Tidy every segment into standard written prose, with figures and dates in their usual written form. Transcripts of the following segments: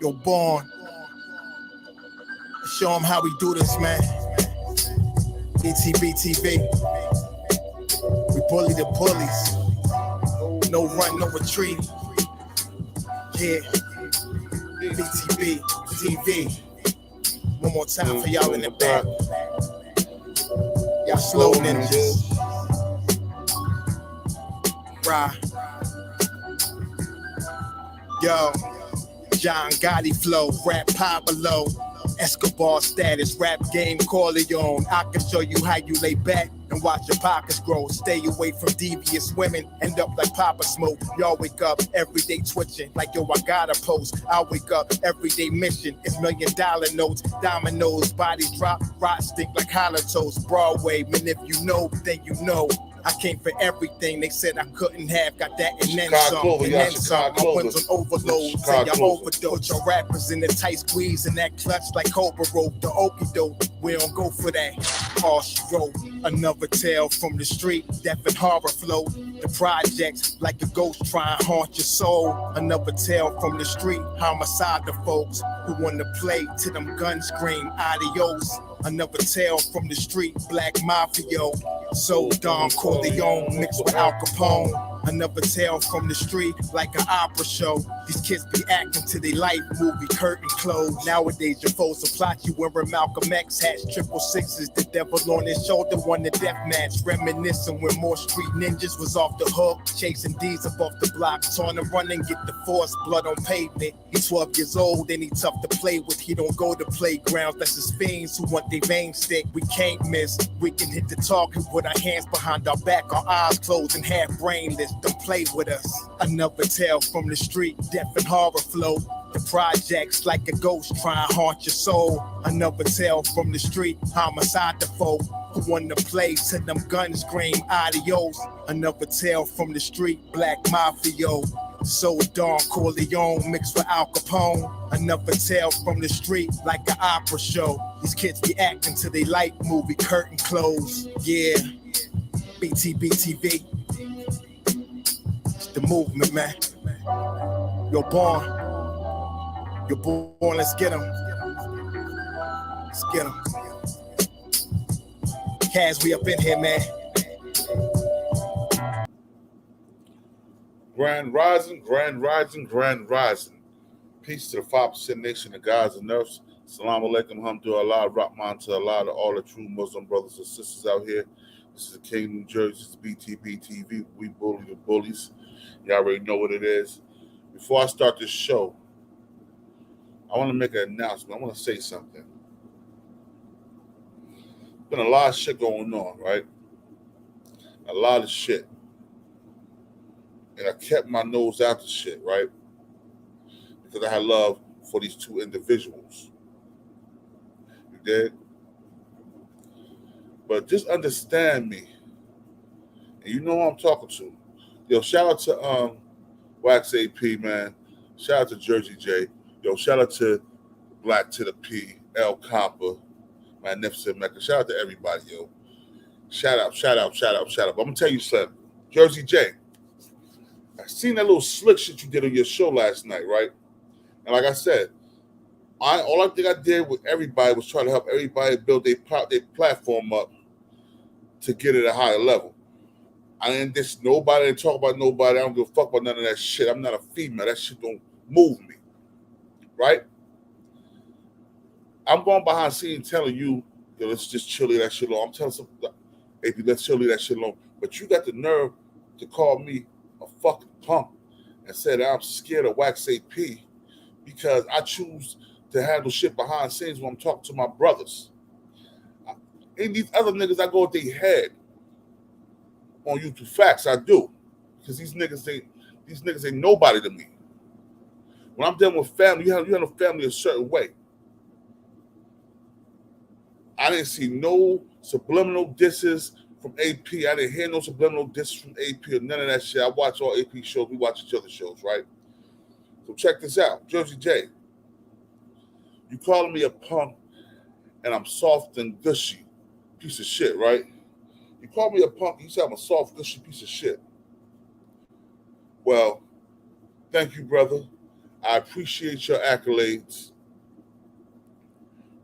Yo, Born. Show them how we do this, man. BTBTV. We bully the bullies. No run, no retreat. Yeah. BTB TV. One more time for y'all in the back. Y'all slow ninjas. Right. Yo. John Gotti flow, rap Pablo, Escobar status, rap game Corleone. I can show you how you lay back and watch your pockets grow. Stay away from devious women, end up like Papa Smoke. Y'all wake up every day twitching like yo, I gotta post. I wake up every day mission. It's $1 million notes, dominoes, bodies drop, rot stink like hollow toast. Broadway, man, if you know, then you know. I came for everything they said I couldn't have. Got that and then some, and then some. I went on overload, say y'all overdose. Your rappers in the tight squeeze and that clutch like Cobra rope. The okie doke, we don't go for that. All she wrote, another tale from the street. Death and horror flow. The projects like a ghost try and haunt your soul. Another tale from the street. Homicide the folks who want to play till them guns scream adios. Another tale from the street, black mafia, so Don Corleone mixed with Al Capone. Another tale from the street, like an opera show. These kids be acting to their life movie, curtain closed. Nowadays, your foes will plot you wearing Malcolm X hats, 666, the devil on his shoulder, won the death match. Reminiscing when more street ninjas was off the hook, chasing D's up off the block, trying to run and get the force, blood on pavement. He's 12 years old and he tough to play with. He don't go to playgrounds, that's his fiends who want their vein stick. We can't miss, we can hit the target with our hands behind our back, our eyes closed and half brainless. Don't play with us. Another tale from the street, death and horror flow. The projects like a ghost try and haunt your soul. Another tale from the street, homicide the folk who want to play till them guns scream adios. Another tale from the street, black mafia, so Don Corleone mixed with Al Capone. Another tale from the street, like an opera show. These kids be acting till they like movie, curtain closed. Yeah, BTBTV. It's the movement, man. Yo, Born. Yo, Born, let's get him. Let's get him. Kaz, we up in here, man. Grand rising, grand rising, grand rising. Peace to the 5% nation of gods and earths. Salam alaikum, hamdulillah, rahman to Allah, to all the true Muslim brothers and sisters out here. This is the King, New Jersey. This is BTBTV. We bully the bullies. Y'all already know what it is. Before I start this show, I want to make an announcement. I want to say something. Been a lot of shit going on, right? A lot of shit. And I kept my nose out to shit, right? Because I had love for these two individuals. You did? But just understand me. And you know who I'm talking to. Yo, shout out to Wax AP, man. Shout out to Jersey J. Yo, shout out to Black to the P, El Compa, Magnificent Mecca. Shout out to everybody, yo. Shout out, shout out, shout out, shout out. But I'm going to tell you something. Jersey J, I seen that little slick shit you did on your show last night, right? And like I said, all I think I did with everybody was try to help everybody build their platform up to get it at a higher level. I didn't diss nobody, I didn't talk about nobody. I don't give a fuck about none of that shit. I'm not a female. That shit don't move me, right? I'm going behind the scenes telling you, yo, let's just chill that shit alone. I'm telling some, AP, let's chill that shit alone. But you got the nerve to call me a fucking punk and say that I'm scared of Wax AP because I choose to handle shit behind the scenes when I'm talking to my brothers. And these other niggas, I go with their head on YouTube facts. I do. Because these niggas ain't nobody to me. When I'm dealing with family, you handle family a certain way. I didn't see no subliminal disses from AP. I didn't hear no subliminal disses from AP or none of that shit. I watch all AP shows. We watch each other's shows, right? So check this out. Jersey J, you calling me a punk and I'm soft and gushy piece of shit, right? You call me a punk, you say I'm a soft, gushy piece of shit. Well, thank you, brother. I appreciate your accolades.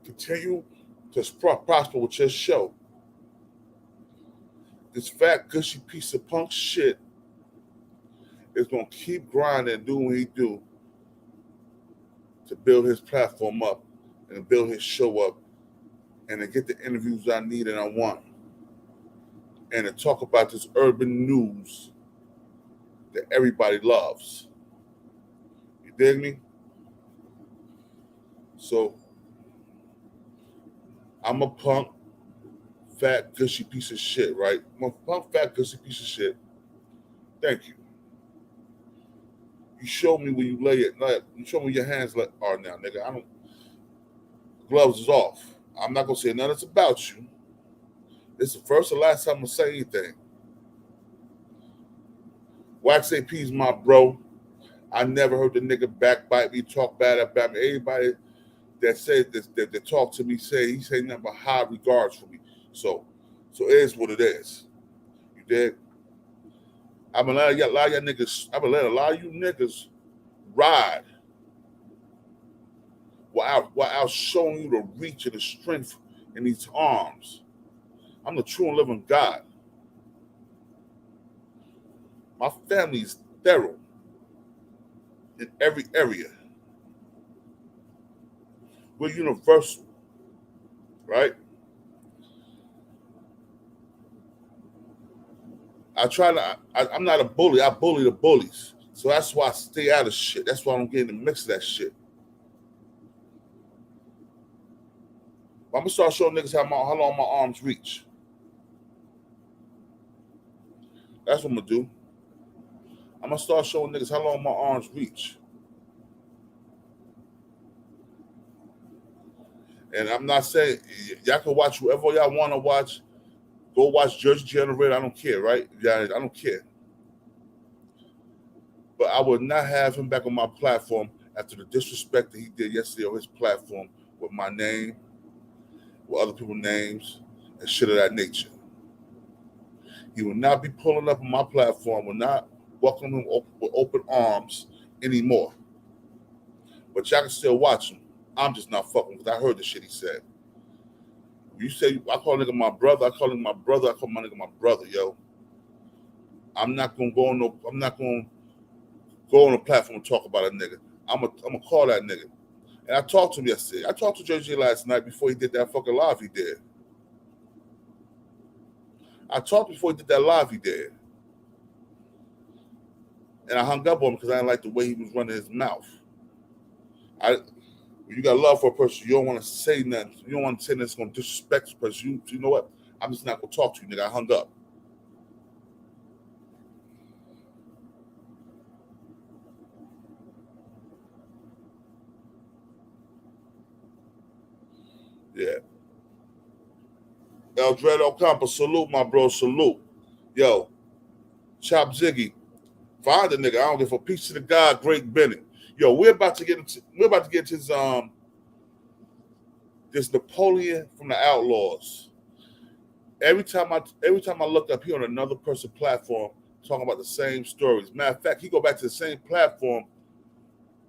Continue to prosper with your show. This fat, gushy piece of punk shit is going to keep grinding and doing what he do to build his platform up and to build his show up and to get the interviews I need and I want and to talk about this urban news that everybody loves. You dig me? So I'm a punk, fat, gushy piece of shit, right? I'm a punk, fat, gushy piece of shit. Thank you. You show me where you lay it. You show me where your hands are now, nigga. Gloves is off. I'm not gonna say nothing about you. This is the first and last time I'm gonna say anything. Wax AP's my bro. I never heard the nigga backbite me, talk bad about me. Everybody that said this, that talk to me, he say nothing but high regards for me. So it is what it is. You dig? I've been letting a lot of you niggas ride while showing you the reach and the strength in these arms. I'm the true and living God. My family is thorough in every area. We're universal, right? I'm not a bully. I bully the bullies. So that's why I stay out of shit. That's why I don't get in the mix of that shit. I'm going to start showing niggas how long my arms reach. That's what I'm going to do. I'm going to start showing niggas how long my arms reach. And I'm not saying, y'all can watch whoever y'all want to watch. Go watch Jersey Generator. I don't care, right? Yeah, I don't care. But I would not have him back on my platform after the disrespect that he did yesterday on his platform with my name, with other people's names, and shit of that nature. He will not be pulling up on my platform, will not welcome him with open arms anymore. But y'all can still watch him. I'm just not fucking because I heard the shit he said. You say I call nigga my brother, I call him my brother, I call my nigga my brother, yo. I'm not gonna go on a platform and talk about a nigga. I'm gonna call that nigga. And I talked to him yesterday. I talked to Jersey last night before he did that fucking live he did. I talked before he did that live he did. And I hung up on him because I didn't like the way he was running his mouth. When you got love for a person, you don't want to say nothing. You don't want to say nothing that's going to disrespect the person. You know what? I'm just not going to talk to you, nigga. I hung up. Yeah. El Dredo Campo, salute, my bro, salute. Yo, Chop Ziggy, find the nigga. I don't give a piece of the God, Great Bennett. Yo, we're about to get into this Napoleon from the Outlaws. Every time I look up, he on another person's platform talking about the same stories. Matter of fact, he go back to the same platform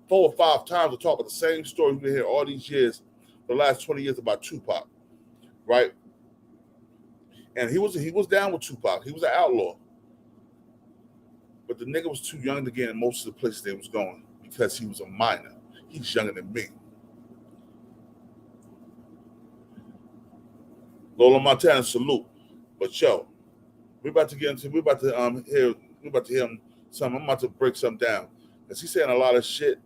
4 or 5 times to talk about the same story we've been here all these years, the last 20 years about Tupac, right? And he was down with Tupac. He was an outlaw. But the nigga was too young to get in most of the places they was going because he was a minor. He's younger than me. Lola Montana, salute. But yo, we're about to hear something. I'm about to break something down. Because he's saying a lot of shit,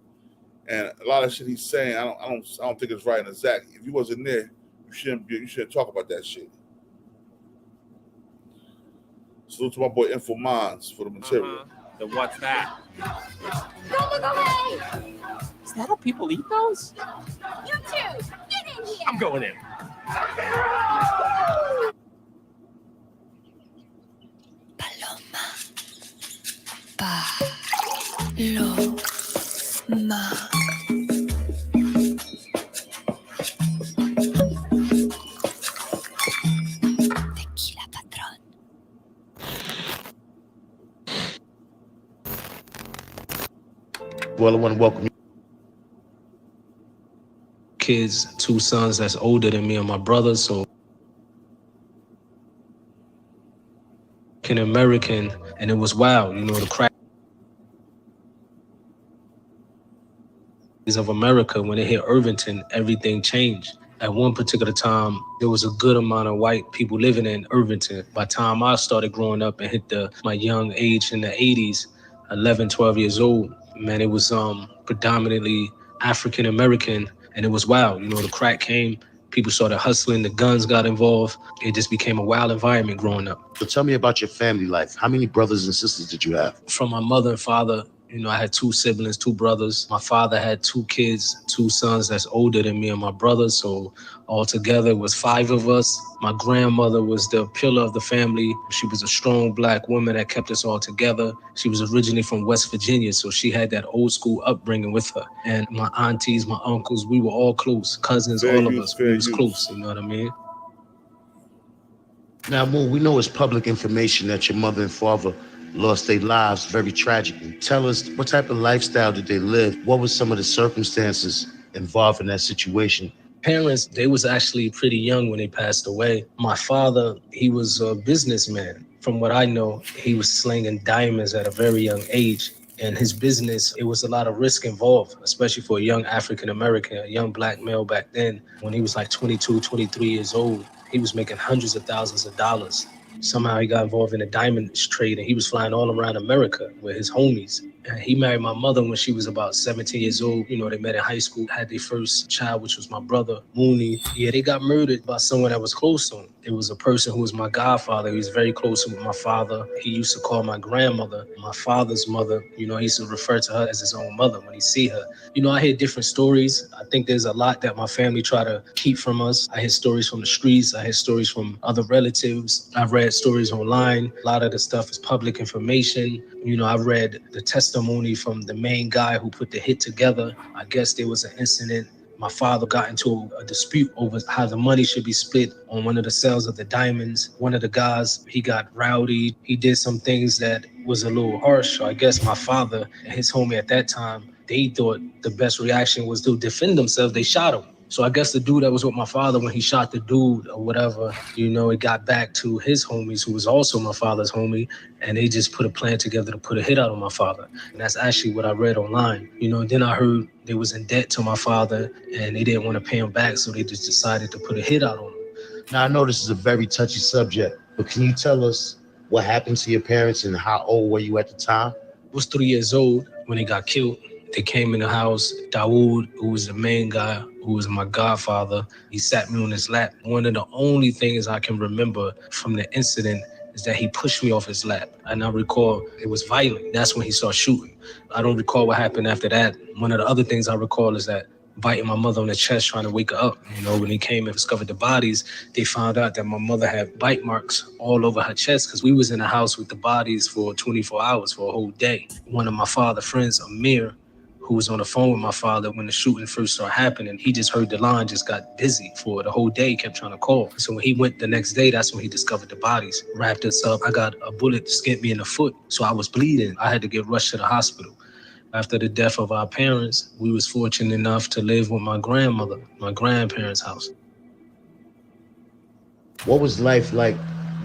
and a lot of shit he's saying, I don't think it's right and exact. If you wasn't there, you shouldn't talk about that shit. Salute to my boy Info Minds for the material. The what's that? Don't look away! Is that how people eat those? You two, get in here! I'm going in. Paloma. Tequila Patron. Well, I want to welcome you. Kids, 2 sons that's older than me and my brothers, so American, and it was wild, you know, the crack of America, when it hit Irvington, everything changed. At one particular time, there was a good amount of white people living in Irvington. By the time I started growing up and hit my young age in the 80s, 11, 12 years old, man, it was predominantly African American, and it was wild. You know, the crack came, people started hustling, the guns got involved. It just became a wild environment growing up. So tell me about your family life. How many brothers and sisters did you have? From my mother and father, you know, I had 2 siblings, 2 brothers. My father had 2 kids, 2 sons that's older than me and my brother. So altogether it was 5 of us. My grandmother was the pillar of the family. She was a strong black woman that kept us all together. She was originally from West Virginia, so she had that old school upbringing with her. And my aunties, my uncles, we were all close. Cousins, all of us, we was close, you know what I mean? Now, Moo, we know it's public information that your mother and father lost their lives very tragically. Tell us, what type of lifestyle did they live? What were some of the circumstances involved in that situation? Parents, they was actually pretty young when they passed away. My father, he was a businessman. From what I know, he was slinging diamonds at a very young age. And his business, it was a lot of risk involved, especially for a young African-American, a young black male back then. When he was like 22, 23 years old, he was making hundreds of thousands of dollars. Somehow he got involved in the diamonds trade, and he was flying all around America with his homies. And he married my mother when she was about 17 years old. You know, they met in high school, had their first child, which was my brother, Mooney. Yeah, they got murdered by someone that was close to him. It was a person who was my godfather. He was very close with my father. He used to call my grandmother my father's mother. You know, he used to refer to her as his own mother when he see her. You know, I hear different stories. I think there's a lot that my family try to keep from us. I hear stories from the streets. I hear stories from other relatives. I've read stories online. A lot of the stuff is public information. You know, I read the testimony from the main guy who put the hit together. I guess there was an incident. My father got into a dispute over how the money should be split on one of the sales of the diamonds. One of the guys, he got rowdy. He did some things that was a little harsh. So I guess my father and his homie at that time, they thought the best reaction was to defend themselves. They shot him. So I guess the dude that was with my father, when he shot the dude or whatever, you know, it got back to his homies, who was also my father's homie, and they just put a plan together to put a hit out on my father. And that's actually what I read online. You know, then I heard they was in debt to my father and they didn't want to pay him back, so they just decided to put a hit out on him. Now, I know this is a very touchy subject, but can you tell us what happened to your parents and how old were you at the time? I was 3 years old when they got killed. They came in the house. Dawood, who was the main guy, who was my godfather, he sat me on his lap. One of the only things I can remember from the incident is that he pushed me off his lap. And I recall it was violent. That's when he started shooting. I don't recall what happened after that. One of the other things I recall is that biting my mother on the chest, trying to wake her up. You know, when he came and discovered the bodies, they found out that my mother had bite marks all over her chest because we was in the house with the bodies for 24 hours, for a whole day. One of my father's friends, Amir, who was on the phone with my father when the shooting first started happening, he just heard the line just got busy for the whole day. He kept trying to call. So when he went the next day, that's when he discovered the bodies. Wrapped us up. I got a bullet skinned me in the foot, so I was bleeding. I had to get rushed to the hospital. After the death of our parents, we was fortunate enough to live with my grandmother, my grandparents' house. What was life like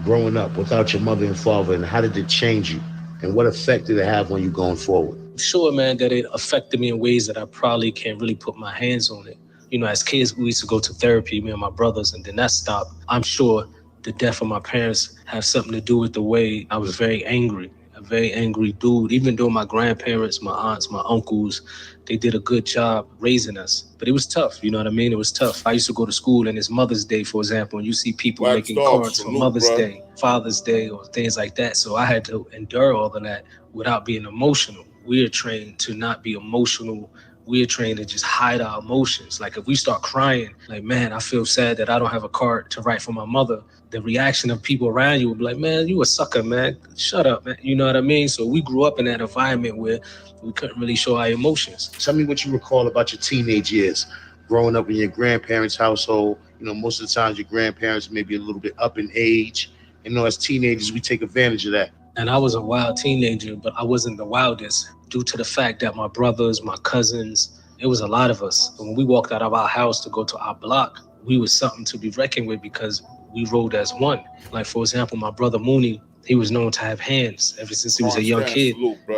growing up without your mother and father, and how did it change you? And what effect did it have on you going forward? Sure, man, that it affected me in ways that I probably can't really put my hands on it. You know, as kids, we used to go to therapy, me and my brothers, and then that stopped. I'm sure the death of my parents have something to do with the way I was very angry, a very angry dude. Even though my grandparents, my aunts, my uncles, they did a good job raising us. But it was tough, you know what I mean? It was tough. I used to go to school, and it's Mother's Day, for example, and you see people making cards for Mother's Day, Father's Day, or things like that. So I had to endure all of that without being emotional. We are trained to not be emotional. We are trained to just hide our emotions. Like if we start crying, like, man, I feel sad that I don't have a card to write for my mother, the reaction of people around you will be like, man, you a sucker, man. Shut up, man. You know what I mean? So we grew up in that environment where we couldn't really show our emotions. Tell me what you recall about your teenage years, growing up in your grandparents' household. You know, most of the times your grandparents may be a little bit up in age. You know, as teenagers, we take advantage of that. And I was a wild teenager, but I wasn't the wildest due to the fact that my brothers, my cousins, it was a lot of us. And when we walked out of our house to go to our block, we was something to be reckoned with because we rode as one. Like, for example, my brother Mooney, he was known to have hands ever since he was a young kid.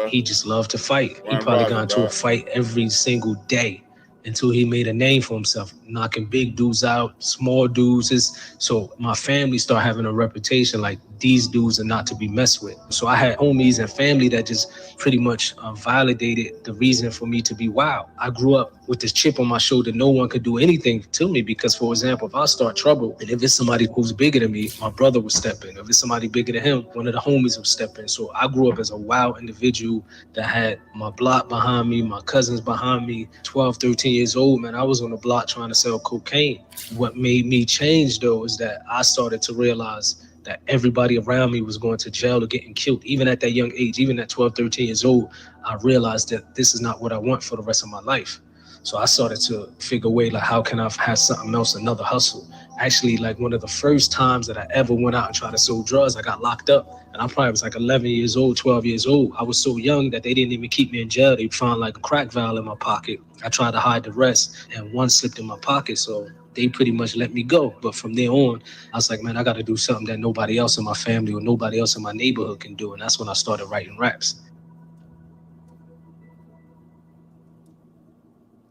He just loved to fight. He probably got into a fight every single day until he made a name for himself, knocking big dudes out, small dudes. So my family started having a reputation like these dudes are not to be messed with. So I had homies and family that just pretty much validated the reason for me to be wild. I grew up with this chip on my shoulder. No one could do anything to me because, for example, if I start trouble, and if it's somebody who's bigger than me, my brother would step in. If it's somebody bigger than him, one of the homies would step in. So I grew up as a wild individual that had my block behind me, my cousins behind me, 12, 13 years old, man. I was on the block trying to sell cocaine. What made me change, though, is that I started to realize that everybody around me was going to jail or getting killed. Even at that young age, even at 12, 13 years old, I realized that this is not what I want for the rest of my life. So I started to figure a way, like, how can I have something else, another hustle? Actually, like, one of the first times that I ever went out and tried to sell drugs, I got locked up. And I probably was like 11 years old, 12 years old. I was so young that they didn't even keep me in jail. They found like a crack vial in my pocket. I tried to hide the rest, and one slipped in my pocket. So they pretty much let me go. But from there on, I was like, man, I got to do something that nobody else in my family or nobody else in my neighborhood can do. And that's when I started writing raps.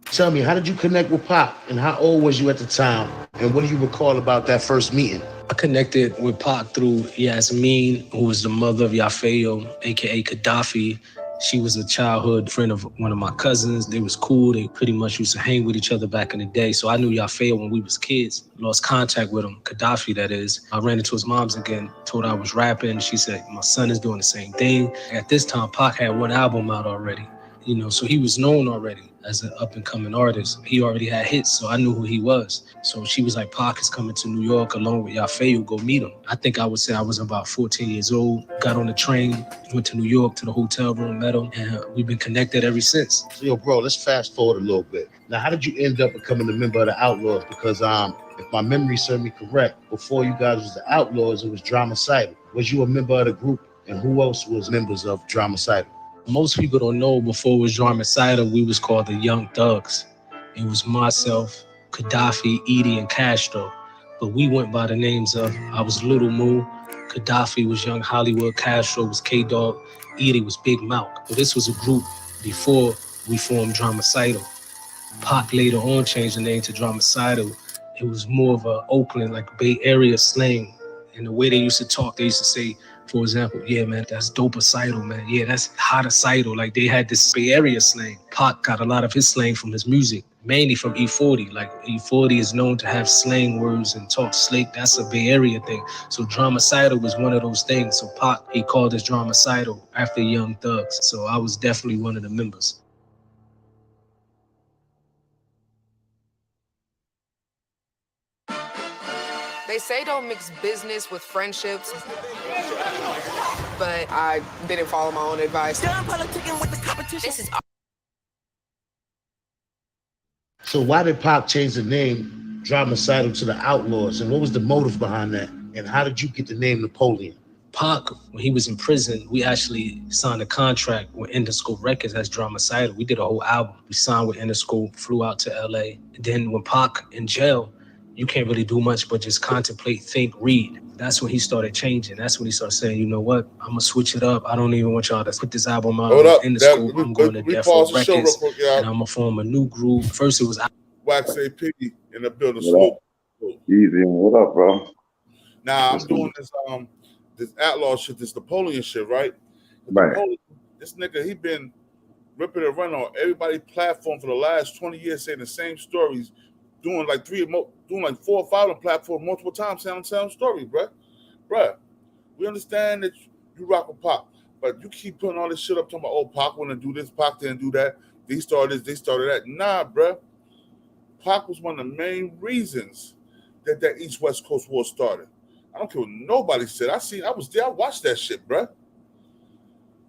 Tell me, how did you connect with Pac, and how old was you at the time? And what do you recall about that first meeting? I connected with Pac through Yasmin, who was the mother of Yafeo, aka Gaddafi. She was a childhood friend of one of my cousins. They was cool. They pretty much used to hang with each other back in the day. So I knew Yafeo when we was kids. Lost contact with him, Gaddafi that is. I ran into his mom's again, told her I was rapping. She said, my son is doing the same thing. At this time, Pac had one album out already. You know, so he was known already as an up-and-coming artist. He already had hits, so I knew who he was. So she was like, Pac is coming to New York along with Yafeo, go meet him. I think I would say I was about 14 years old, got on the train, went to New York to the hotel room, met him, and we've been connected ever since. So, yo, bro, let's fast forward a little bit. Now, how did you end up becoming a member of the Outlaws? Because if my memory serves me correct, before you guys was the Outlaws, it was Dramacidal. Was you a member of the group, and who else was members of Dramacidal? Most people don't know, before it was Dramacidal, we was called the Young Thugs. It was myself, Gaddafi, Edie, and Castro. But we went by the names of, I was Little Moo, Gaddafi was Young Hollywood, Castro was K-Dog, Edie was Big Mouth. But this was a group before we formed Dramacidal. Pac later on changed the name to Dramacidal. It was more of a Oakland, like Bay Area slang. And the way they used to talk, they used to say, for example, yeah, man, that's dope-a-cidal, man. Yeah, that's hot-a-cidal. Like, they had this Bay Area slang. Pac got a lot of his slang from his music, mainly from E40. Like, E40 is known to have slang words and talk slick. That's a Bay Area thing. So Dramacidal was one of those things. So Pac, he called us Dramacidal after Young Thugs. So I was definitely one of the members. They say don't mix business with friendships, but I didn't follow my own advice. This is. So why did Pac change the name Dramacidal to the Outlaws? And what was the motive behind that? And how did you get the name Napoleon? Pac, when he was in prison, we actually signed a contract with Interscope Records as Dramacidal. We did a whole album. We signed with Interscope, flew out to LA. And then when Pac in jail, you can't really do much but just contemplate, think, read. That's when he started changing. That's when he started saying, you know what, I'm gonna switch it up. I don't even want y'all to put this album out in the school. I'm going to Death Row Records, and I'm gonna form a new group. First it was Wax AP in the building. Swoop. Easy. What up, bro? Now I'm doing this Outlaw shit, this Napoleon shit, right? Right. Napoleon, this nigga, he been ripping and running on everybody's platform for the last 20 years, saying the same stories, doing like 4 or 5 on the platform multiple times, saying the same story, bruh. We understand that you rock with Pac, but you keep putting all this shit up, talking about, oh, Pac want to do this, Pac didn't do that, they started this, they started that. Nah, bruh. Pac was one of the main reasons that East-West Coast war started. I don't care what nobody said. I was there, I watched that shit, bruh.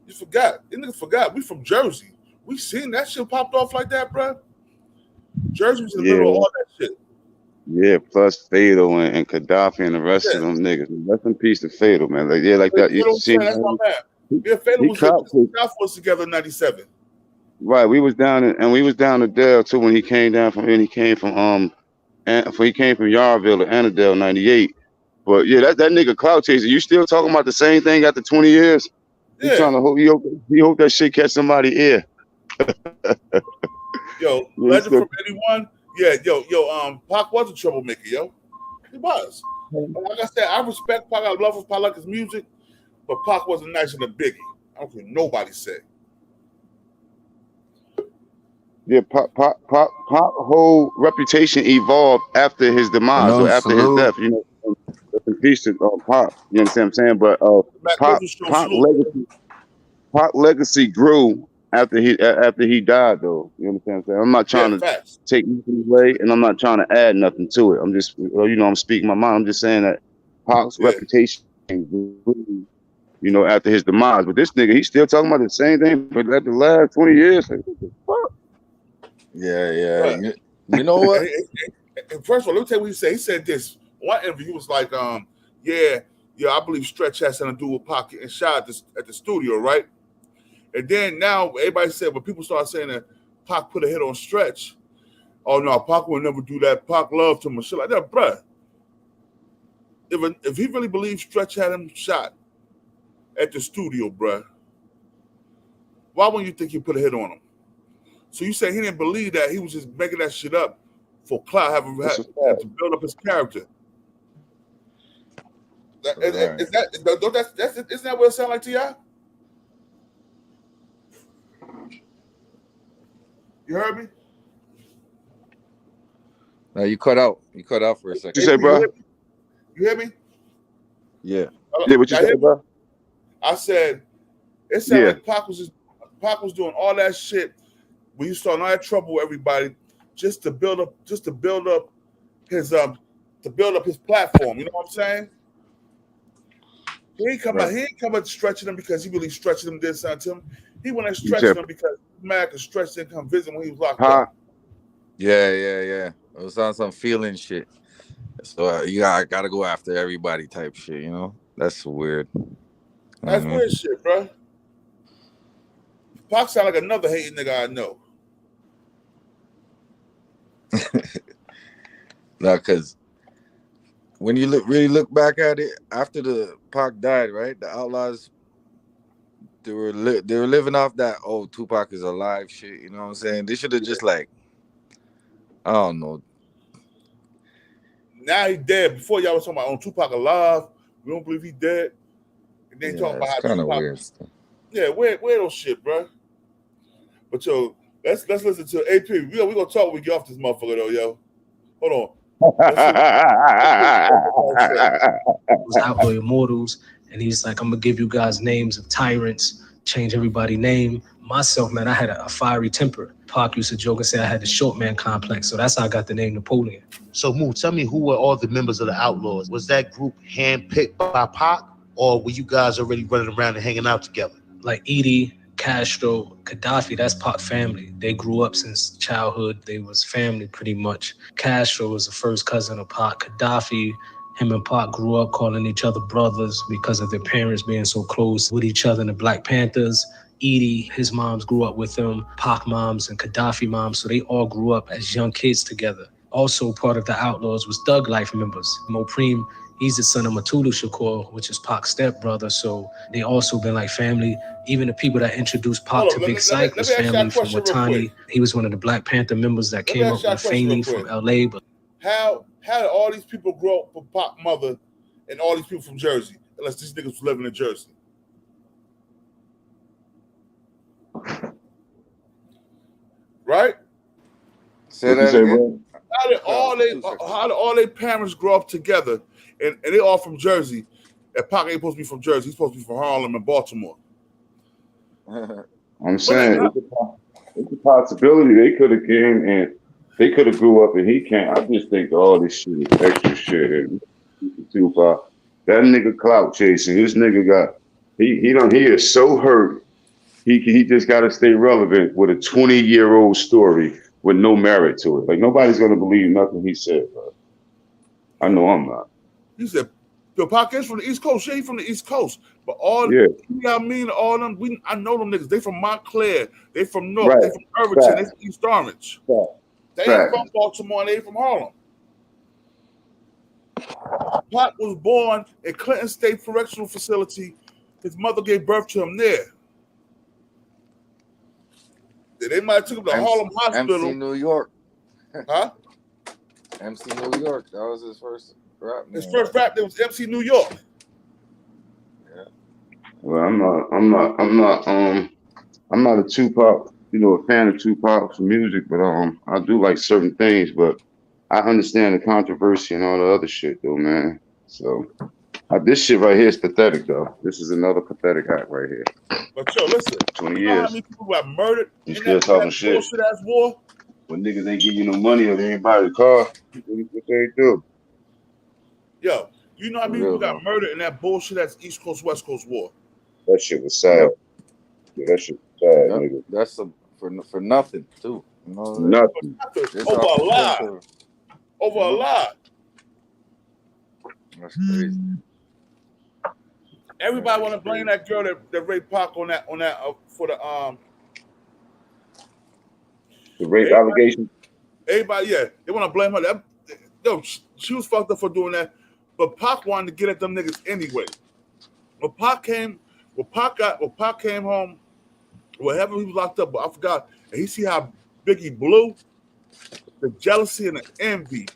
You forgot. You nigga forgot. We from Jersey. We seen that shit popped off like that, bruh. Jersey was in the middle of all that shit. Yeah, plus Fatal and Gaddafi and the rest of them niggas. Rest in peace to Fatal, man. Like, yeah, like that. You seen that's my man. Yeah, Fatal was clout in South Force together in '97. Right, we was down in, and we was down to Dale too when he came down from, and he came from Yarville to Annandale '98. But yeah, that nigga clout chaser. You still talking about the same thing after 20 years? He Yeah. trying to hope he hope that shit catch somebody's ear. Yo, Legend from '81. Yeah, yo, Pac was a troublemaker, yo. He was. Like I said, I respect Pac. I love him. I like his music, but Pac wasn't nicer than Biggie. I don't care what nobody say. Yeah, Pac whole reputation evolved after his demise or after his death. You know, in peace to Pac. You understand what I'm saying? But Pac legacy grew after he died, though. You understand what I'm saying? I'm not trying to take anything away, and I'm not trying to add nothing to it. I'm just, you know, I'm speaking my mind. I'm just saying that Pac's reputation grew, you know, after his demise. But this nigga, he's still talking about the same thing for like the last 20 years. Like, what the fuck? Yeah. You know what? First of all, let me tell you what he said. He said this. One interview, he was like, I believe Stretch has something to do with Pac and shot at the studio, right? And then now everybody said, when people started saying that Pac put a hit on Stretch, oh no, Pac would never do that. Pac loved him and shit like that, bruh. If he really believes Stretch had him shot at the studio, bruh, why wouldn't you think he put a hit on him? So you say he didn't believe that, he was just making that shit up for clout, to build up his character. Isn't that what it sounds like to y'all? You heard me? No, you cut out. You cut out for a second. What you say, bro? You hear me? Yeah. Yeah, what you say, bro? I said, it sounded like Pac was doing all that shit when you started all that trouble with everybody just to build up his platform. You know what I'm saying? He ain't come out stretching him because he really stretching him did something to him. He went and stretching him because Mac and Stretch didn't come visit when he was locked up. Yeah. It was on some feeling shit. So I gotta go after everybody type shit, you know? That's weird. That's weird shit, bro. Pac sound like another hating nigga I know. No, because when you really look back at it, after the Pac died, right? The Outlaws, they were living off that, oh, Tupac is alive shit, you know what I'm saying? They should have just like, I don't know. Now he dead. Before y'all was talking about Tupac alive. We don't believe he dead. And then talking about how Tupac. Weird stuff. Yeah, weirdo shit, bro. But yo, let's listen to AP. We gonna talk when we get off this motherfucker though, yo. Hold on. Was Outlaw Immortals, and he's like, I'm gonna give you guys names of tyrants, change everybody's name. Myself, man, I had a fiery temper. Pac used to joke and say I had the short man complex, so that's how I got the name Napoleon. So, Moo, tell me who were all the members of the Outlaws? Was that group handpicked by Pac, or were you guys already running around and hanging out together? Like Edie, Castro, Gaddafi, that's Pac family. They grew up since childhood. They was family pretty much. Castro was the first cousin of Pac. Gaddafi, him and Pac grew up calling each other brothers because of their parents being so close with each other in the Black Panthers. Edie, his moms grew up with him, Pac moms and Gaddafi moms, so they all grew up as young kids together. Also part of the Outlaws was Thug Life members. Mopreme, he's the son of Matulu Shakur, which is Pac's stepbrother, so they also been like family. Even the people that introduced Pac to Big Psych was family from Watani. He was one of the Black Panther members that came up with Faney from LA. But how did all these people grow up with Pac's mother and all these people from Jersey, unless these niggas was living in Jersey? Right? Say that again. How did all their parents grow up together and they all from Jersey? And Pac ain't supposed to be from Jersey. He's supposed to be from Harlem and Baltimore. I'm saying it's a possibility they could have came and they could have grew up and he can't. I just think all this shit is extra shit. Tupac, that nigga clout chasing. This nigga got he is so hurt. He just got to stay relevant with a 20-year-old story with no merit to it. Like nobody's gonna believe nothing he said, bro. I know I'm not. He said Yo, Pac is from the East Coast. Yeah, he from the East Coast. But all, Yeah. you know what I mean? All them, I know them niggas. They from Montclair. They from North. Right. They from Irvington. They Right. from East Orange. Right. They ain't from Baltimore. And they ain't from Harlem. Pac was born at Clinton State Correctional Facility. His mother gave birth to him there. They might have took him to Harlem Hospital. MC New York. Huh? MC New York. That was his first rap name. His first rap name was MC New York. Yeah. Well, I'm not a Tupac, a fan of Tupac's music, but I do like certain things, but I understand the controversy and all the other shit though, man. So this shit right here is pathetic though. This is another pathetic act right here. But yo, listen, 20 you know how years. many people got murdered You in still that talking shit. bullshit ass war? When niggas ain't give you no money or they ain't buy the car, what they do? Yo, you know how many people got murdered in that bullshit ass East Coast West Coast war? That shit was sad. Yeah, that shit was sad, nigga. That's for nothing too. You know, Nothing. Over a lie. Over a lie. That's crazy. Everybody want to blame that girl that raped Pac on that for the rape allegation. Everybody, yeah, they want to blame her. Yo, she was fucked up for doing that, but Pac wanted to get at them niggas anyway. When Pac came home, wherever he was locked up, but I forgot, and he see how Biggie blew, the jealousy and the envy.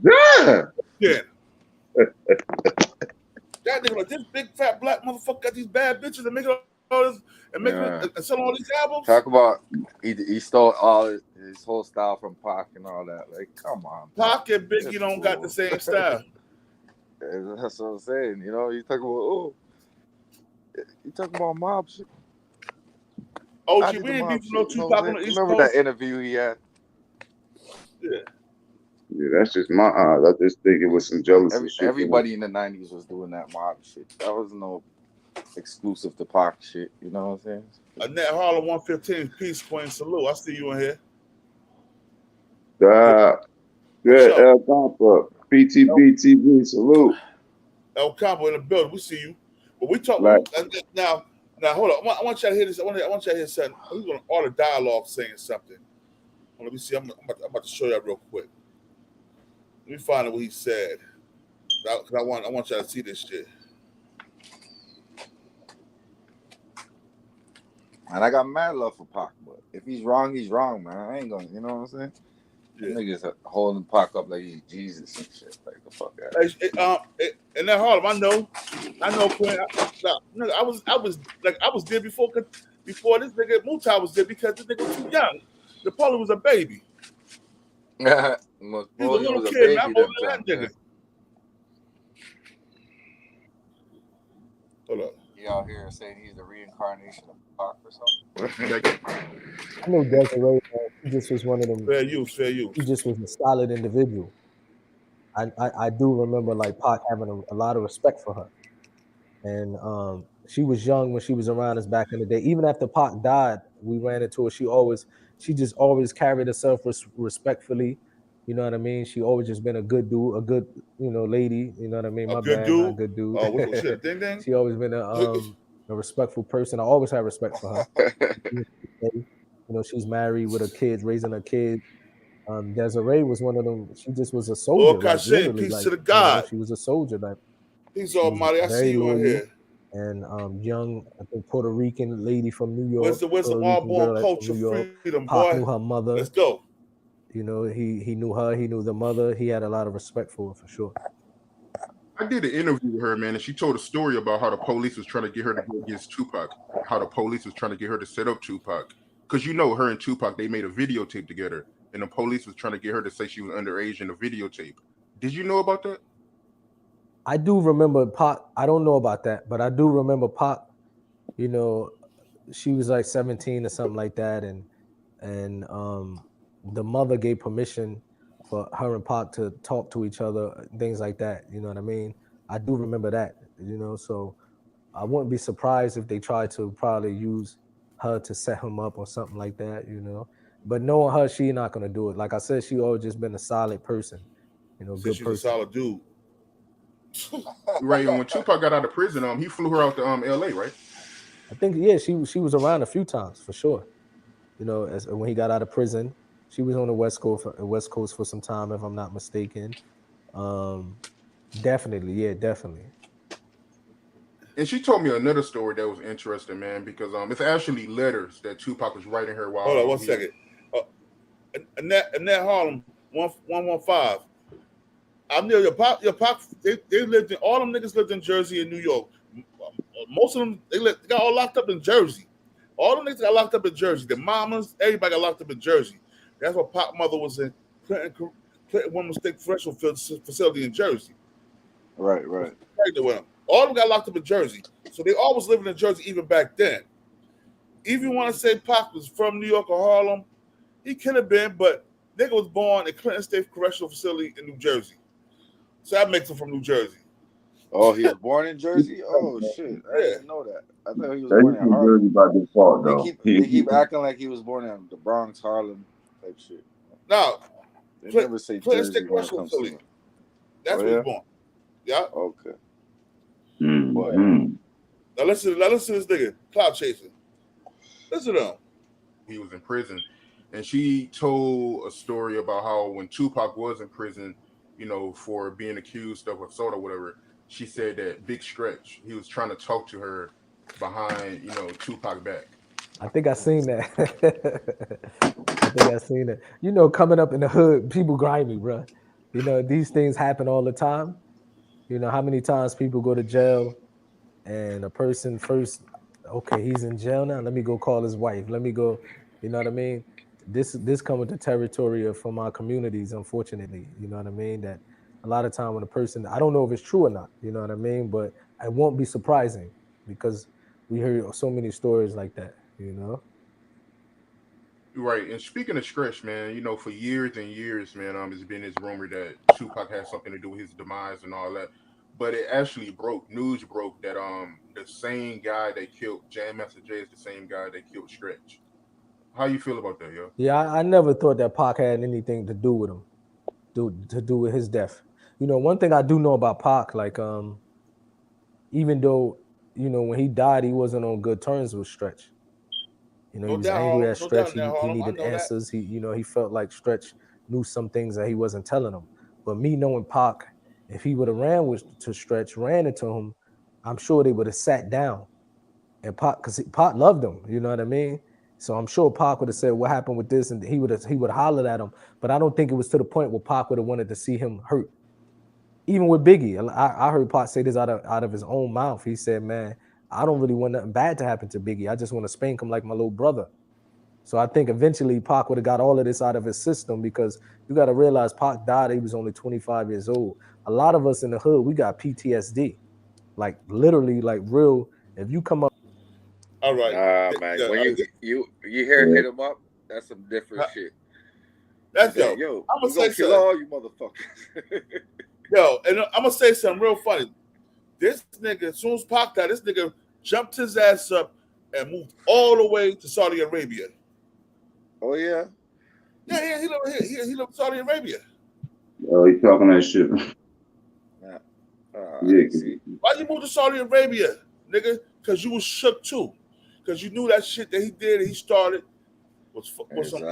Yeah. Yeah. That nigga, like, this big fat black motherfucker got these bad bitches and making all this and making and selling all these albums. Talk about he stole all his whole style from Pac and all that. Like, come on. Pac and Biggie don't got the same style. That's what I'm saying. You know, you talking about mob shit. OG, we ain't beefing no Tupac on the East Coast. Remember that interview he had? Yeah. Yeah, that's just my eyes. I just think it was some jealousy shit. Everybody in the 90s was doing that mob shit. That was no exclusive to Pac shit. You know what I'm saying? Annette Harlem 115, Peace Queen, salute. I see you in here. Good, El Campo, PTB TV, salute. El Campo in the building, we see you. But we talk now. Hold on, I want you to hear this. I want you to hear something. We're going to all the dialogue saying something. Let me see. I'm about to show you that real quick. Let me find out what he said. Because I want y'all to see this shit. And I got mad love for Pac, but if he's wrong, man. I ain't gonna, you know what I'm saying? Yeah. Niggas are holding Pac up like he's Jesus and shit. Like the fuck out. And that Harlem, I know, Quinn. I was there before this nigga Mutai was there because this nigga was too young. Napoleon was a baby. He's a little kid, not older than that nigga. Hold up. He out here saying he's the reincarnation of Pac or something. I know Desiree, he just was one of them. Fair use. He just was a solid individual. I do remember like Pac having a lot of respect for her. And she was young when she was around us back in the day. Even after Pac died, we ran into her. She just always carried herself respectfully. You know what I mean? She always just been a good dude, a good, lady. You know what I mean? A good dude. Oh, what shit? Ding ding. She always been a respectful person. I always had respect for her. She's married with her kids, raising her kids. Desiree was one of them. She just was a soldier. Lord Cashapp, peace to the God. She was a soldier. Like, peace Almighty. I see you in here. And young, I think Puerto Rican lady from New York. Where's the all-born culture freedom, Pac boy? knew her mother. Let's go. He knew her. He knew the mother. He had a lot of respect for her, for sure. I did an interview with her, man, and she told a story about how the police was trying to get her to go against Tupac. How the police was trying to get her to set up Tupac. Because her and Tupac, they made a videotape together, and the police was trying to get her to say she was underage in the videotape. Did you know about that? I do remember Pac. I don't know about that, but I do remember Pac. She was like 17 or something like that, and the mother gave permission for her and Pac to talk to each other, things like that. You know what I mean? I do remember that. So I wouldn't be surprised if they tried to probably use her to set him up or something like that. But knowing her, she's not gonna do it. Like I said, she always just been a solid person. Good she's person. a solid dude. Right, and when Tupac got out of prison, he flew her out to L.A. Right? I think she was around a few times for sure. You know, as when he got out of prison, she was on the West Coast for some time, if I'm not mistaken. Definitely, yeah, definitely. And she told me another story that was interesting, man, because it's actually letters that Tupac was writing her while. Hold on 1 second. Annette Harlem 115. I knew your pop. They lived in, all them niggas lived in Jersey and New York. Most of them they got all locked up in Jersey. All them niggas got locked up in Jersey. The mamas, everybody got locked up in Jersey. That's why Pop mother was in Clinton Women's State Correctional Facility in Jersey. Right. Pregnant with them. All of them got locked up in Jersey. So they always living in Jersey even back then. If you want to say Pop was from New York or Harlem, he could have been, but nigga was born in Clinton State Correctional Facility in New Jersey. So that makes him from New Jersey. Oh, he was born in Jersey? Oh, shit. I didn't know that. I thought he was He's born in from Harlem. Jersey by default, though. They keep acting like he was born in the Bronx, Harlem type shit. No. They never say Clinton Jersey State when it Correctional comes to Facility. him. That's where he was born. Yeah. Okay. Now listen to this nigga, clout chasing. Listen to him. He was in prison, and she told a story about how when Tupac was in prison, you know, for being accused of assault or whatever, she said that Big Stretch, he was trying to talk to her behind, you know, Tupac back. I think I seen that. You know, coming up in the hood, people grimy, bro. You know, these things happen all the time. You know, how many times people go to jail and a person first, okay, he's in jail now. Let me go call his wife. Let me go, you know what I mean? This comes with the territory of from our communities, unfortunately. You know what I mean? That a lot of time when a person, I don't know if it's true or not, you know what I mean? But it won't be surprising because we hear so many stories like that, you know? Right, and speaking of Stretch, man, you know, for years and years, man, it's been this rumor that Tupac had something to do with his demise and all that. But it actually broke. News broke that the same guy that killed Jam Master Jay is the same guy that killed Stretch. How you feel about that, yo? Yeah, I never thought that Pac had anything to do with him, to do with his death. You know, one thing I do know about Pac, like even though, you know, when he died, he wasn't on good terms with Stretch. You know, he was angry at Stretch. He needed answers. He, you know, he felt like Stretch knew some things that he wasn't telling him. But me knowing Pac, if he would have ran to Stretch, ran into him, I'm sure they would have sat down. And Pac, because Pac loved him, you know what I mean? So I'm sure Pac would have said, "What happened with this?" And he would have hollered at him. But I don't think it was to the point where Pac would have wanted to see him hurt. Even with Biggie, I heard Pac say this out of his own mouth. He said, "Man, I don't really want nothing bad to happen to Biggie. I just want to spank him like my little brother." So I think eventually Pac would have got all of this out of his system because you got to realize Pac died. He was only 25 years old. A lot of us in the hood, we got PTSD, like literally, like real. If you come up, all right, man. When you hear hit him up, that's some different shit. That's yo. I'm gonna say kill all you motherfuckers. Yo, and I'm gonna say something real funny. This nigga, as soon as Pac died, this nigga jumped his ass up and moved all the way to Saudi Arabia. Oh yeah. Yeah, he lived here. He lived in Saudi Arabia. Oh, he talking that shit. Yeah. Why you moved to Saudi Arabia, nigga? Because you was shook too. Because you knew that shit that he did and he started was some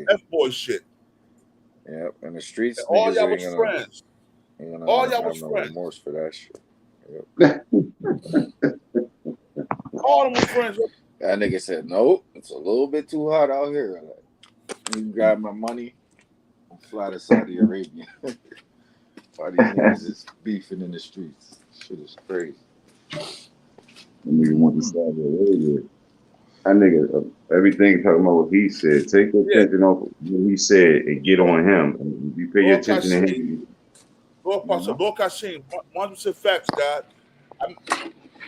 F-boy shit. Yep, and the streets. And all y'all was friends. All y'all was friends. Remorse for that shit. Yep. All them was friends. That nigga said, "Nope, it's a little bit too hot out here. Like, you grab my money and fly to Saudi Arabia." Why these niggas is beefing in the streets? Shit is crazy. That nigga went to Saudi Arabia. That nigga, everything talking about what he said. Take your attention off what he said and get on him. And you pay your attention to him. Lord Kashim, 100% facts, God.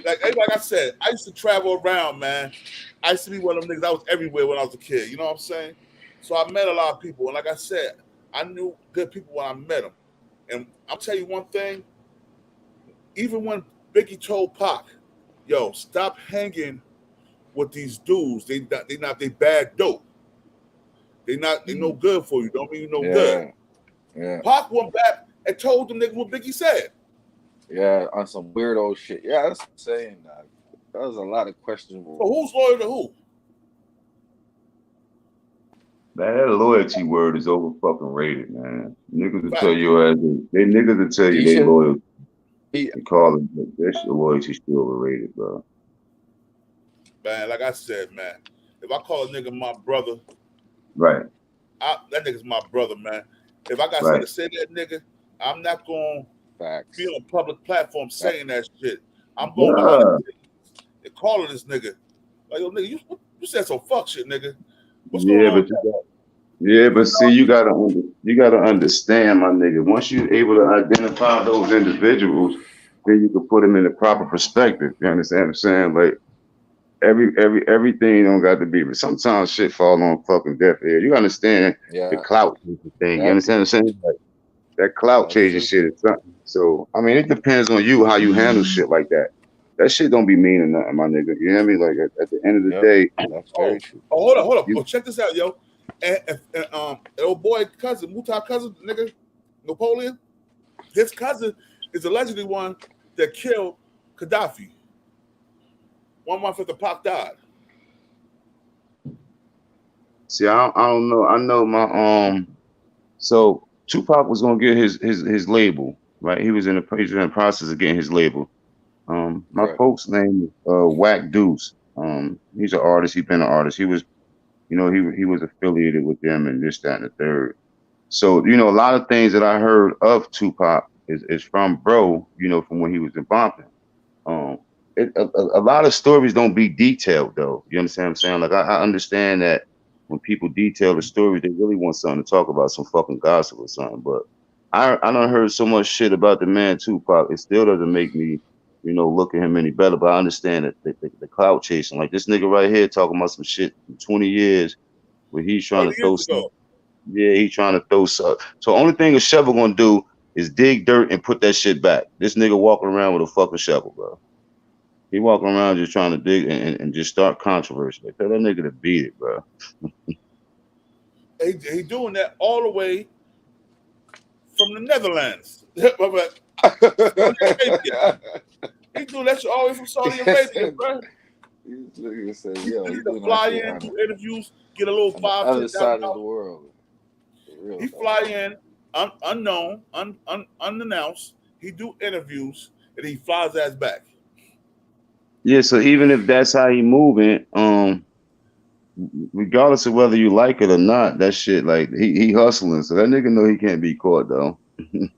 Like I said, I used to travel around, man. I used to be one of them niggas. I was everywhere when I was a kid. You know what I'm saying? So I met a lot of people. And like I said, I knew good people when I met them. And I'll tell you one thing. Even when Biggie told Pac, yo, stop hanging with these dudes. They bad dope. They no good for you. Don't mean you no good. Yeah. Pac went back and told them niggas what Biggie said. Yeah, on some weirdo shit. Yeah, that's what I'm saying. That was a lot of questionable. So who's loyal to who? Man, that loyalty word is over fucking rated, man. Niggas will Fact. tell you as they niggas will tell you they Keisha? loyal He, and call it, but that shit loyalty still overrated, bro. Man, like I said, man, if I call a nigga my brother, Right, that nigga's my brother, man. If I got right. something to say to that nigga, I'm not going to facts. be on a public platform saying that shit. I'm going behind Yeah, and calling this nigga. Like, yo, nigga, you said some fuck shit, nigga. What's going yeah, on? but see, you gotta understand, my nigga. Once you're able to identify those individuals, then you can put them in the proper perspective. You understand what I'm saying? Like everything don't got to be, but sometimes shit fall on fucking deaf ear. You understand the Yeah, clout thing? You understand what I'm saying? Like that clout that's chasing true. shit is something. So I mean, it depends on you how you handle shit like that. That shit don't be mean or nothing, my nigga. You hear me? Like at the end of the Yep, day, that's very true. Hold up. you Oh, check this out, yo. And old boy cousin, Mutar cousin, nigga, Napoleon, his cousin is allegedly one that killed Gaddafi 1 month after Pac died. see, I don't know. I know my So Tupac was gonna get his label, right? He was in the process of getting his label. My Right. folks' name is Whack Deuce. He's an artist. He's been an artist. He was, he was affiliated with them and this, that, and the third. So, a lot of things that I heard of Tupac is from bro, from when he was in Compton. Um, a lot of stories don't be detailed though. You understand what I'm saying? Like I understand that when people detail the story, they really want something to talk about, some fucking gossip or something. But I done heard so much shit about the man Tupac. It still doesn't make me, look at him any better. But I understand that the clout chasing, like this nigga right here talking about some shit from 20 years where he's trying 20 to throw years some. ago. Yeah, he's trying to throw some. So only thing a shovel gonna do is dig dirt and put that shit back. This nigga walking around with a fucking shovel, bro. He walking around just trying to dig and just start controversy. Like, tell that nigga to beat it, bro. He doing that all the way from the Netherlands. He doing that shit all the way from Saudi Arabia, bro. He said, He yo, need he's to doing fly that shit in, do interviews, get a little on the $5,000, other side of $10,000. the world. Real He though. fly in unknown, unannounced. He do interviews and he flies ass back. Yeah, so even if that's how he moving, regardless of whether you like it or not, that shit like he hustling. So that nigga know he can't be caught though. And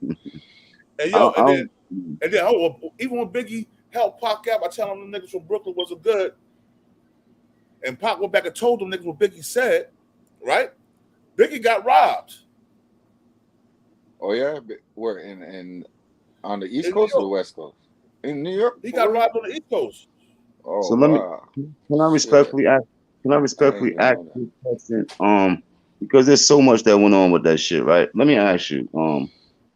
yo, even when Biggie helped Pac out by telling them niggas from Brooklyn wasn't good, and Pac went back and told them niggas what Biggie said, right? Biggie got robbed. Oh yeah, where in on the East In Coast New or the York. West Coast? In New York, He for got real? robbed on the East Coast. Oh So let me wow, can I respectfully shit! ask can I I respectfully didn't even ask know that. this question? Because there's so much that went on with that shit, right? Let me ask you,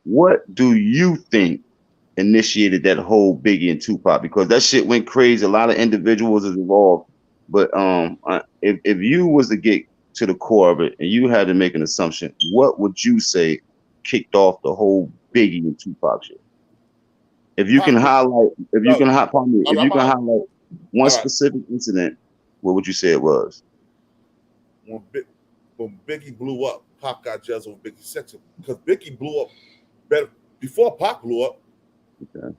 what do you think initiated that whole Biggie and Tupac? Because that shit went crazy. A lot of individuals is involved. But if you was to get to the core of it and you had to make an assumption, what would you say kicked off the whole Biggie and Tupac shit? If you can Pac was, highlight, pardon me, if you can I'm highlight one all right. specific incident, what would you say it was? When Biggie blew up, Pac got jealous of Biggie's sex because Biggie blew up better before Pac blew up. Okay.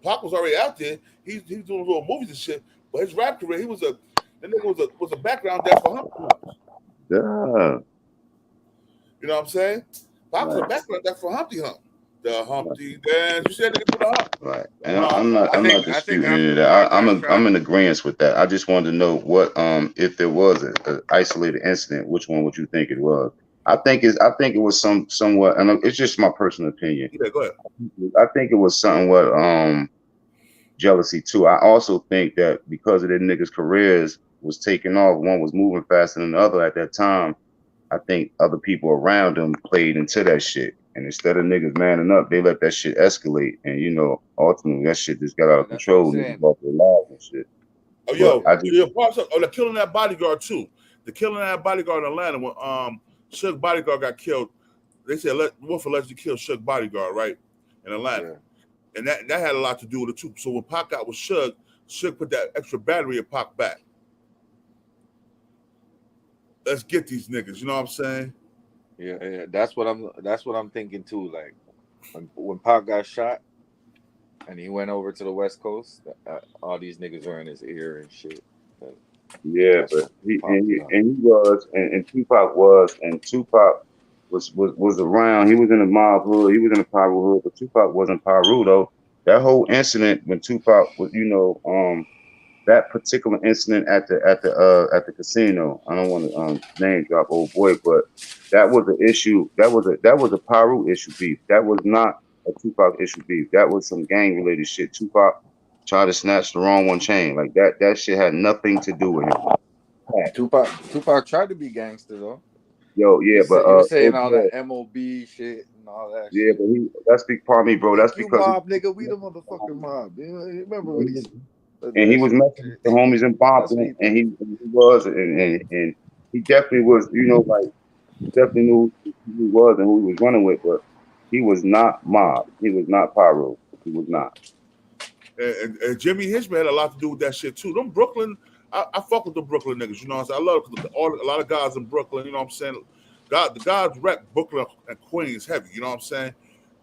Pac was already out there. He's doing little movies and shit. But his rap career, that nigga was a background dancer for Humpty Hump. Yeah. You know what I'm saying? Pac was a background dancer for Humpty Hump. The Humpty dance. You said nigga do the hump. Right. And I'm not disputing any of after that. Pac got I'm shot, in agreement with that. I just wanted to know what if there was an isolated incident, which one would you think it was? I think it was somewhat, and it's just my personal opinion. Yeah, go ahead. I think it was somewhat jealousy too. I also think that because of the niggas' careers was taking off, one was moving faster than the other at that time. I think other people around them played into that shit. And instead of niggas manning up, they let that shit escalate. And ultimately that shit just got out of that's what I'm control. saying. Niggas lost their lives and shit. Oh, yo, I just, they're killing that bodyguard too. The killing that bodyguard in Atlanta when Suge Bodyguard got killed. They said Wolf allegedly killed Suge Bodyguard, right? In Atlanta. And that had a lot to do with it too. So when Pac got with Suge put that extra battery in Pac back. Let's get these niggas. You know what I'm saying? Yeah. That's what I'm thinking too. Like when Pac got shot and he went over to the West Coast, all these niggas are in his ear and shit. Yeah, but he was, and Tupac was, and Tupac was around. He was in the mob hood. He was in the Piru hood, but Tupac wasn't Piru though. That whole incident when Tupac was, that particular incident at the casino. I don't want to name drop old boy, but that was an issue. That was a Piru issue beef. That was not a Tupac issue beef. That was some gang related shit. Tupac tried to snatch the wrong one chain. Like that shit had nothing to do with him. Tupac tried to be gangster though. Yo, yeah, he but was saying all that MOB shit and all that. Yeah, shit. but that's pardon me, bro. That's because mob, nigga. We the motherfucking mob. You remember when he? And he was messing with the homies in Boston, and he was, and he definitely was, like he definitely knew who he was and who he was running with, but he was not mob. He was not Pyro. He was not. And Jimmy Hitchman had a lot to do with that shit too. Them Brooklyn, I fuck with the Brooklyn niggas. You know what I'm saying? I love a lot of guys in Brooklyn. You know what I'm saying? The guys wreck Brooklyn and Queens heavy. You know what I'm saying?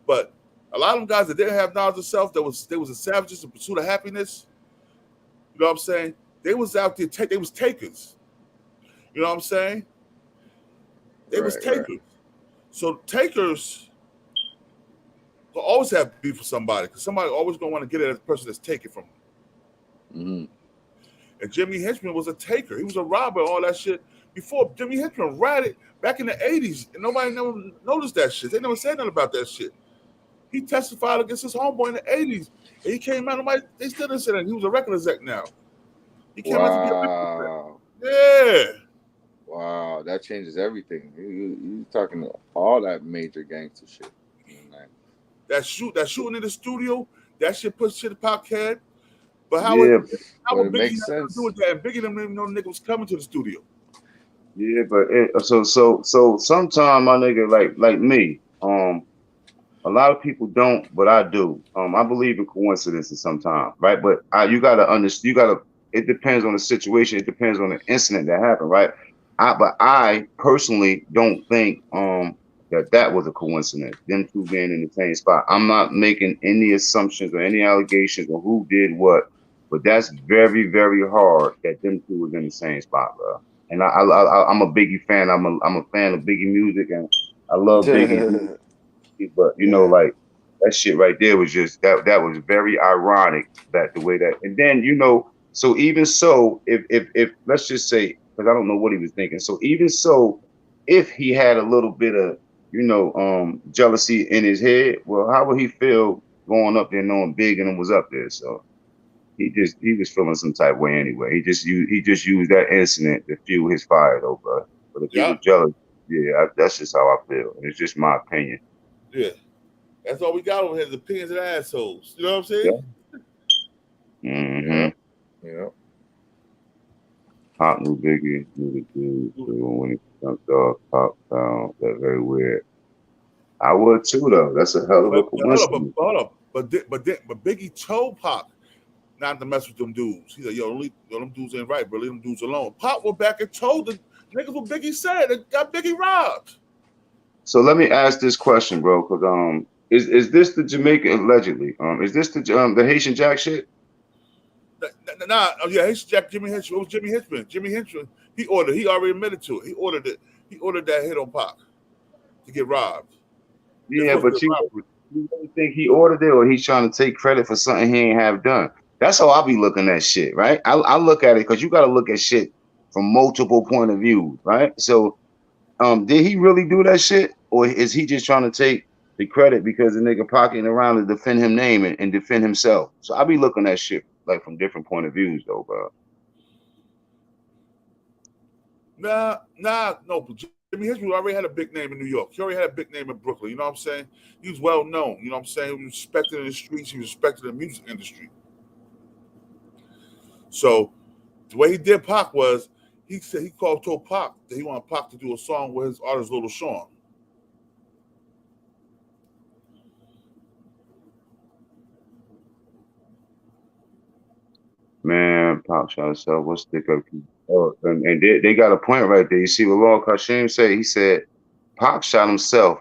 But a lot of them guys that didn't have knowledge of self, they was the savages in pursuit of happiness. You know what I'm saying? They was out there. They was takers. You know what I'm saying? They was takers. Right. So takers will always have beef with somebody because somebody always gonna want to get at the person that's taking from them. Mm-hmm. And Jimmy Henchman was a taker. He was a robber, all that shit. Before Jimmy Henchman ratted back in the 80s, and nobody never noticed that shit. They never said nothing about that shit. He testified against his homeboy in the 80s. And he came out, they still didn't say that. He was a record exec now. He came out to be a record exec. Yeah. Wow, that changes everything. You talking all that major gangster shit. That shooting in the studio, that shit puts shit in Pac head. But how would Biggie have to do with that? And Biggie didn't even know the nigga was coming to the studio. Yeah, but so sometime my nigga like me, a lot of people don't, but I do. I believe in coincidences sometimes, right? But you gotta understand. It depends on the situation. It depends on the incident that happened, right? But I personally don't think that was a coincidence. Them two being in the same spot. I'm not making any assumptions or any allegations on who did what, but that's very, very hard that them two was in the same spot, bro. And I'm a Biggie fan. I'm a fan of Biggie music, and I love Biggie. But like that shit right there was just that was very ironic that the way that, and then so even so, if let's just say, because I don't know what he was thinking, so even so, if he had a little bit of jealousy in his head, well, how would he feel going up there knowing Big and him was up there? So he was feeling some type of way anyway. He just used that incident to fuel his fire though, bro. But if he was jealous, yeah, that's just how I feel. It's just my opinion. Yeah, that's all we got on his opinions and assholes. You know what I'm saying? Yeah. Mm-hmm. Yeah. Pop knew Biggie, knew the dude. So when he jumped off, Pop found that very weird. I would too, though. That's a hell of a coincidence. Hold up. But Biggie told Pop not to mess with them dudes. He said, "Yo, them dudes ain't right, bro. Leave them dudes alone." Pop went back and told the niggas what Biggie said. They got Biggie robbed. So let me ask this question, bro, because is this the Jamaica allegedly? Is this the Haitian Jack shit? Nah, yeah, Haitian Jack, Jimmy Henchman. It was Jimmy Henchman. Jimmy Henchman, he already admitted to it. He ordered it. He ordered that hit on Pac to get robbed. Yeah, but you really think he ordered it, or he's trying to take credit for something he ain't have done? That's how I be looking at shit, right? I look at it because you got to look at shit from multiple point of views, right? So did he really do that shit, or is he just trying to take the credit because the nigga pocketing around to defend him name and defend himself? So I be looking at shit like from different point of views, though, bro. No. Jimmy Henchman already had a big name in New York. He already had a big name in Brooklyn. You know what I'm saying? He was well known. You know what I'm saying? He was respected in the streets. He was respected in the music industry. So the way he did Pac was, he told Pac that he wanted Pac to do a song with his artist Little Sean. Pop shot himself. What stick up kid? Oh, and they got a point right there. You see what Lord Kashem said? He said, Pop shot himself.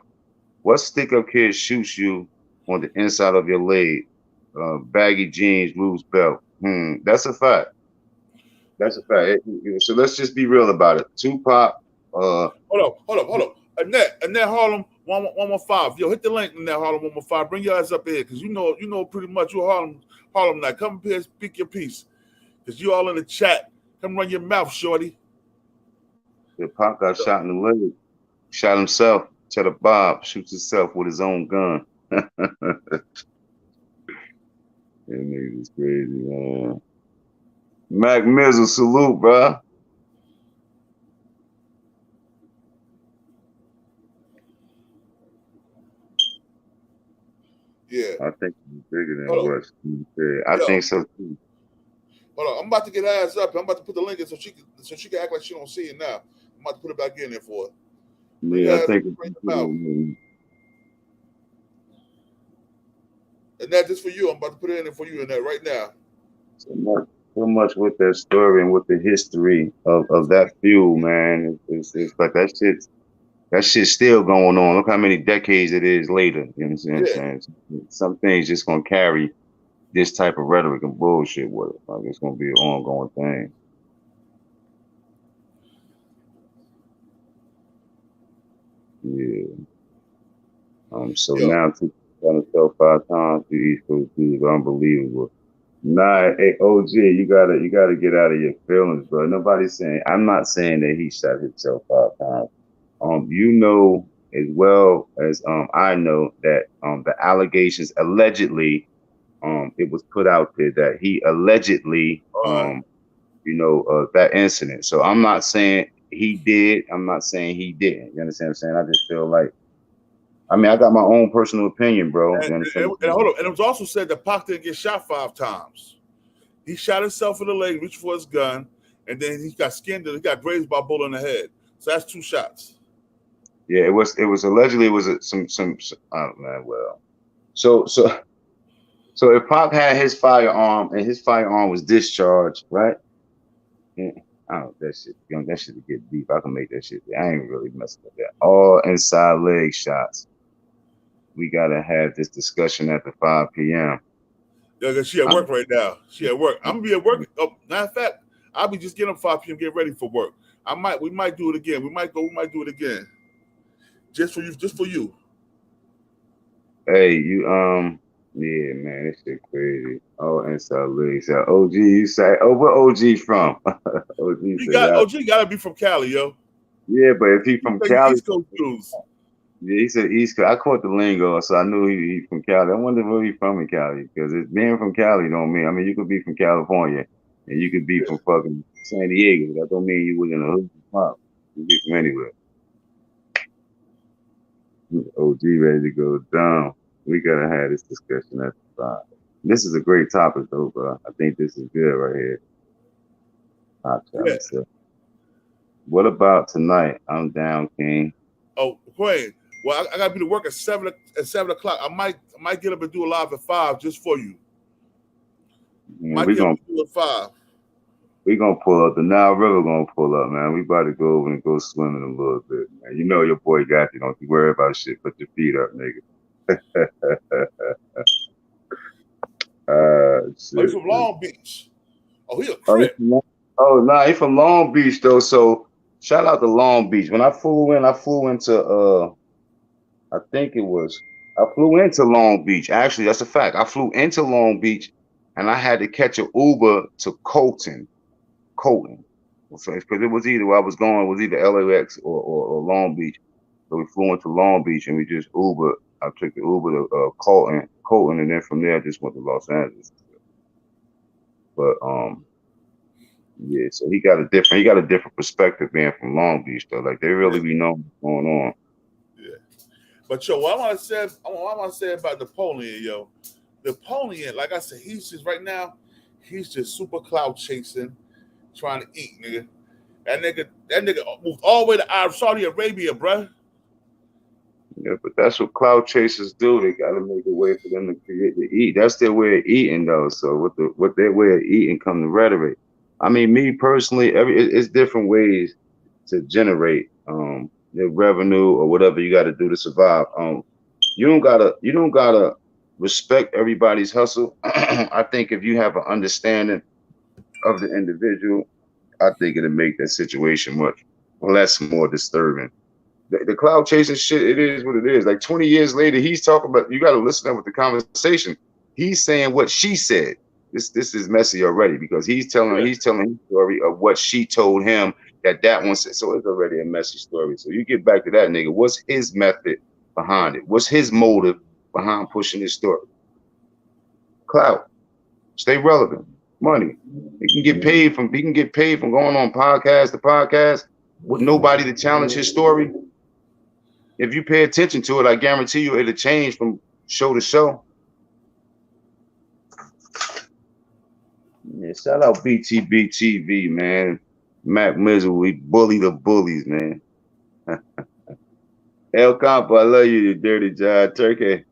What stick up kid shoots you on the inside of your leg? Baggy jeans, loose belt. That's a fact. That's a fact. So let's just be real about it. Tupac. Hold up. Annette Harlem 115. Yo, hit the link, Annette Harlem 115. Bring your ass up here, cause you know pretty much you Harlem night. Come up here, speak your piece, cause you all in the chat. Come run your mouth, shorty. The Pop got shot in the leg. Shot himself. Cheddar Bob shoots himself with his own gun. That nigga's crazy, man. Mac Mizzle, salute, bro. Yeah. I think he's bigger than what he said. I think so too. Hold on, I'm about to get her ass up. I'm about to put the link in so she can act like she don't see it now. I'm about to put it back in there for her. Yeah, I think and that just for you. I'm about to put it in there for you in there right now. So much with that story and with the history of that feud, man. It's like that shit's still going on. Look how many decades it is later. You know what I'm saying? Some things just gonna carry this type of rhetoric and bullshit with it. Like it's gonna be an ongoing thing. Yeah. So now to himself 5 times the East Coast is unbelievable. Nah, hey OG, you gotta get out of your feelings, bro. Nobody's saying I'm not saying that he shot himself 5 times. You know as well as I know that the allegations allegedly it was put out there that he allegedly that incident. So I'm not saying he did, I'm not saying he didn't. You understand what I'm saying? I just feel like I got my own personal opinion, bro. And hold on. And it was also said that Pac didn't get shot 5 times. He shot himself in the leg, reached for his gun, and then he got skinned and he got grazed by a bullet in the head. So that's 2 shots. Yeah, it was allegedly some oh man, well. So if Pac had his firearm and his firearm was discharged, right? Yeah, that shit would get deep. I can make that shit. I ain't really messing with that. All inside leg shots. We gotta have this discussion after 5 p.m. Yeah, cause she at work right now. She at work. I'm gonna be at work. Oh, matter of fact, I'll be just getting up 5 p.m. Get ready for work. We might do it again. We might do it again. Just for you. Hey, you yeah, man, this shit crazy. Oh, inside leg shot. OG, you say, where OG from? OG gotta be from Cali, yo. Yeah, but if he from Cali, East Coast dudes. Yeah, he said East Coast. I caught the lingo, so I knew he from Cali. I wonder where he from in Cali, because being from Cali don't mean. I mean, you could be from California, and you could be from fucking San Diego. That don't mean you was in the hood pop. You be from anywhere. OG ready to go down. We gotta have this discussion at the time. This is a great topic, though, bro. I think this is good right here. What about tonight? I'm down, King. Oh, Queen. Well, I gotta be to work at 7 o'clock. I might get up and do a live at 5 just for you. Yeah, we're gonna do it 5. We're gonna pull up. The Nile River gonna pull up, man. We about to go over and go swimming a little bit, man. You know your boy got you. Don't you worry about shit. Put your feet up, nigga. Shit. Oh, he's from Long Beach. Oh, he a Crip. Nah, he from Long Beach though. So shout out to Long Beach. When I flew into I flew into Long Beach. Actually, that's a fact. I flew into Long Beach and I had to catch an Uber to Colton. Because it was either where I was going, was either LAX or Long Beach. So we flew into Long Beach and we just Uber. I took the Uber to Colton, and then from there I just went to Los Angeles. But yeah, so he got a different perspective being from Long Beach though. Like they really be knowing what's going on. Yeah. But yo, what I want to say about Napoleon, yo. Napoleon, like I said, he's just right now, he's just super clout chasing, trying to eat, nigga. That nigga moved all the way to Saudi Arabia, bruh. Yeah, but that's what clout chasers do. They gotta make a way for them to eat. That's their way of eating though. So with their way of eating come the rhetoric. I mean, me personally, it's different ways to generate the revenue or whatever you got to do to survive. You don't gotta respect everybody's hustle. I think if you have an understanding of the individual, I think it'll make that situation much more disturbing. The cloud chasing shit, it is what it is. Like 20 years later, he's talking about, you got to listen to with the conversation. He's saying what she said. This is messy already because he's telling his story of what she told him that one said. So it's already a messy story. So you get back to that nigga. What's his method behind it? What's his motive behind pushing this story? Clout. Stay relevant. Money. He can get paid from going on podcast to podcast with nobody to challenge his story. If you pay attention to it, I guarantee you it'll change from show to show. Yeah, shout out BTBTV, man. Mac Mizzle, we bully the bullies, man. El Campo, I love you, you dirty John Turkey.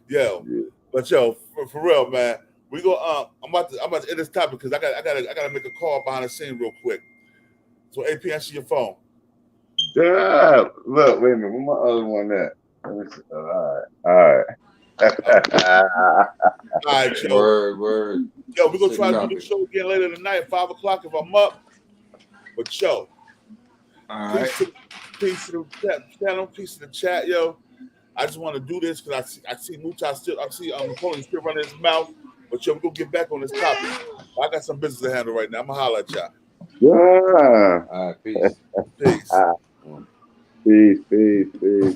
Yo, but yo, for real, man. We go. I'm about to end this topic because I gotta make a call behind the scene real quick. So AP, answer your phone. Yeah, look, wait a minute. Where my other one at? All right. All right, yo. Word. Yo, we're gonna try to do the show again later tonight, 5 o'clock if I'm up. But yo, all right. Peace to the channel, peace to the chat, yo. I just want to do this because I see Muta still, I see Napoleon still running his mouth. But yo, we're gonna get back on this topic. I got some business to handle right now. I'm gonna holler at y'all. Yeah. All right, peace. Peace. Peace.